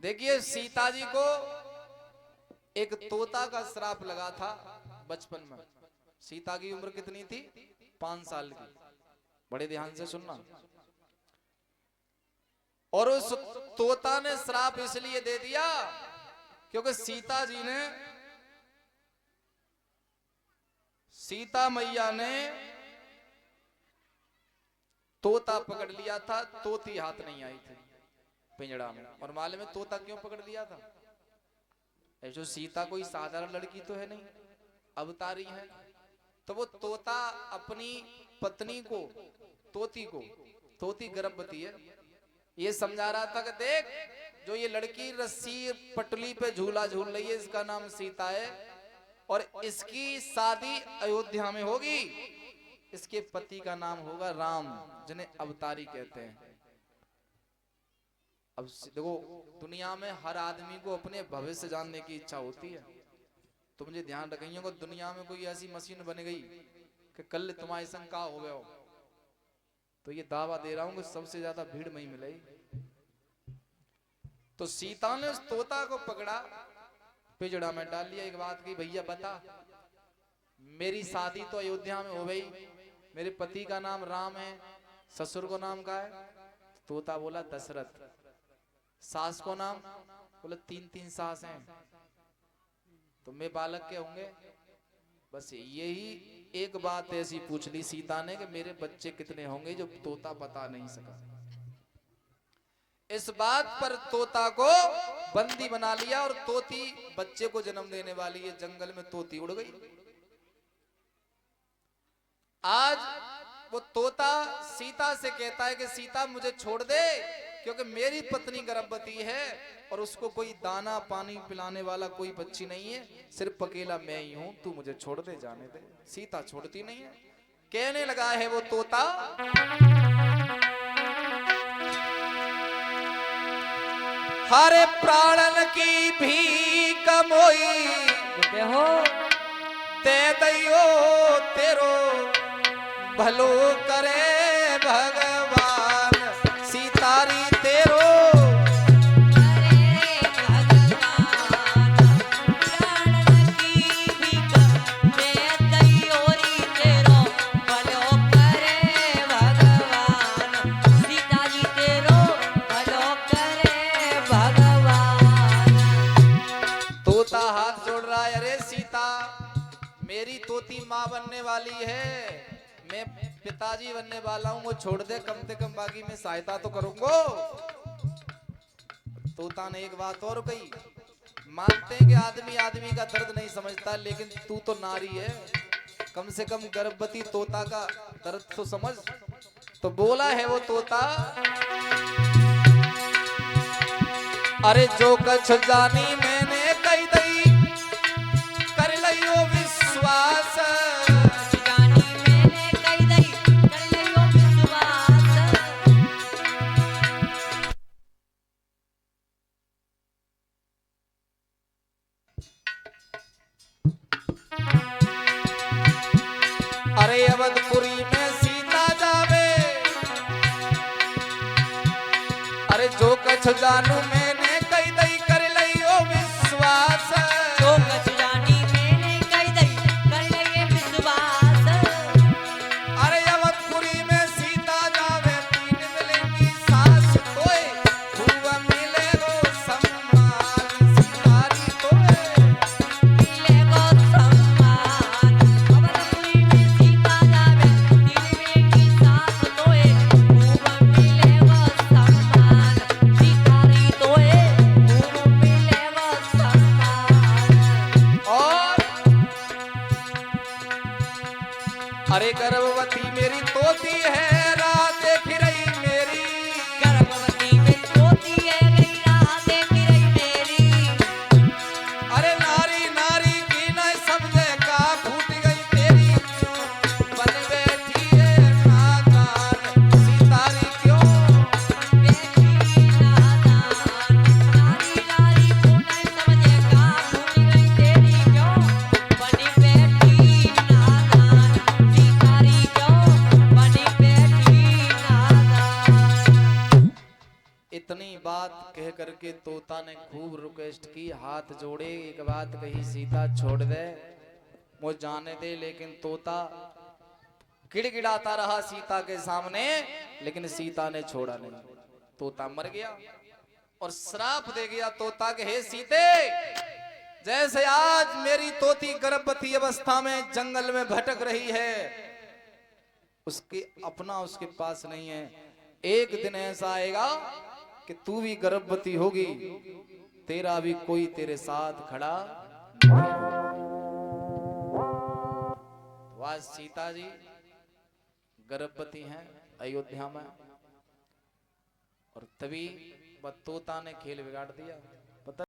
देखिए सीता जी को एक तोता का श्राप लगा था बचपन में। सीता की उम्र कितनी थी? 5 साल की। बड़े ध्यान से सुनना। और उस तोता ने श्राप इसलिए दे दिया क्योंकि सीता मैया ने तोता पकड़ लिया था, तोती हाथ नहीं आई थी पिंजड़ा में। और मालूम में तोता क्यों पकड़ लिया था? ऐसे सीता कोई साधारण लड़की तो है नहीं, अवतारी है। तो वो तोता अपनी पत्नी को, तोती गर्भवती है, ये समझा रहा था कि देख जो ये लड़की रस्सी पटली पे झूला झूल रही है इसका नाम सीता है और इसकी शादी अयोध्या में होगी। इसके पति का नाम होगा राम, जिन्हें अवतारी कहते हैं। अब देखो दुनिया में हर आदमी को अपने भविष्य जानने की इच्छा होती है। तो मुझे ध्यान रखिए कि दुनिया में कोई ऐसी मशीन बन गई कि कल तुम्हारे संग का हो गया हो, तो ये दावा दे रहा हूं कि सबसे ज्यादा भीड़ में ही मिलेगी। तो सीता ने उस तोता को पकड़ा, पिंजड़ा में डाल लिया। एक बात की, भैया बता मेरी शादी तो अयोध्या में हो गई, मेरे पति का नाम राम है, ससुर को नाम का है? तोता बोला दशरथ। सास को नाम? बोला 3 सास हैं। तो मैं बालक के होंगे? बस यही एक बात ऐसी पूछ ली सीता ने कि मेरे बच्चे कितने होंगे, जो तोता बता नहीं सका। इस बात पर तोता को बंदी बना लिया और तोती बच्चे को जन्म देने वाली है। जंगल में तोती उड़ गई। आज वो तोता सीता से कहता है कि सीता मुझे छोड़ दे क्योंकि मेरी पत्नी गर्भवती है और उसको कोई दाना पानी पिलाने वाला कोई बच्ची नहीं है, सिर्फ अकेला मैं ही हूं, तू मुझे छोड़ दे, जाने दे। सीता छोड़ती नहीं है। कहने लगा है वो तोता, हरे प्राणन की भी कमोई हो ते दैयो तेरो भलो करे भगवान, सीतारी तेरो तोती माँ बनने वाली है, मैं पिताजी बनने वाला हूँ, वो छोड़ दे कम से कम, बाकी मैं सहायता तो करूंगा। तोता ने एक बात और कही, मानते हैं कि आदमी का दर्द नहीं समझता, लेकिन तू तो नारी है, कम से कम गर्भवती तोता का दर्द तो समझ। तो बोला है वो तोता, अरे जो कछ जानी मैंने कही दई कर लियो विश्वास, जानी मैंने कही दई कर लियो विश्वास। अरे अवधपुरी में सीता जावे, अरे जो कछ जानू मैंने कही दई कर लियो विश्वास, जो कछ जानी मैंने कही दई कर लियो विश्वास। अरे अवधपुरी में सीता जावे, 3 मिलेंगी सास तोए, खूब मिलेगो सम्मान, सीतारी तोए मिलेगो सम्मान। अवधपुरी में सीता जावे, 3 मिलेंगी सास तोए, खूब मिलेगो सम्मान, सीतारी तोए खूब मिलेगो सम्मान। और अरे गर्भवती मेरी तोती है, राह देख रही मेरी, गर्भवती में तोती है गई राह देख रही मेरी। अरे नारी नारी की न समझे का फूट गई तेरी, बन बैठी है नादान, सीतारी क्यों बेटी नादान, नारी नारी को न समझे का फूट गई तेरी क्यों, बनी बेटी नादान, सीतारी करके तोता ने खूब रिक्वेस्ट की, हाथ जोड़े, एक बात कही, सीता छोड़ दे, मुझे जाने दे। लेकिन तोता गिड़गिड़ाता रहा सीता के सामने, लेकिन सीता ने छोड़ा नहीं। तोता मर गया और श्राप दे गया तोता के, हे सीते, जैसे आज मेरी तोती गर्भवती अवस्था में जंगल में भटक रही है, उसके अपना उसके पास नहीं है, एक दिन ऐसा आएगा कि तू भी गर्भवती होगी, तेरा भी कोई तेरे साथ खड़ा नहीं। आज सीता जी गर्भवती हैं अयोध्या में, और तभी वह तोता ने खेल बिगाड़ दिया।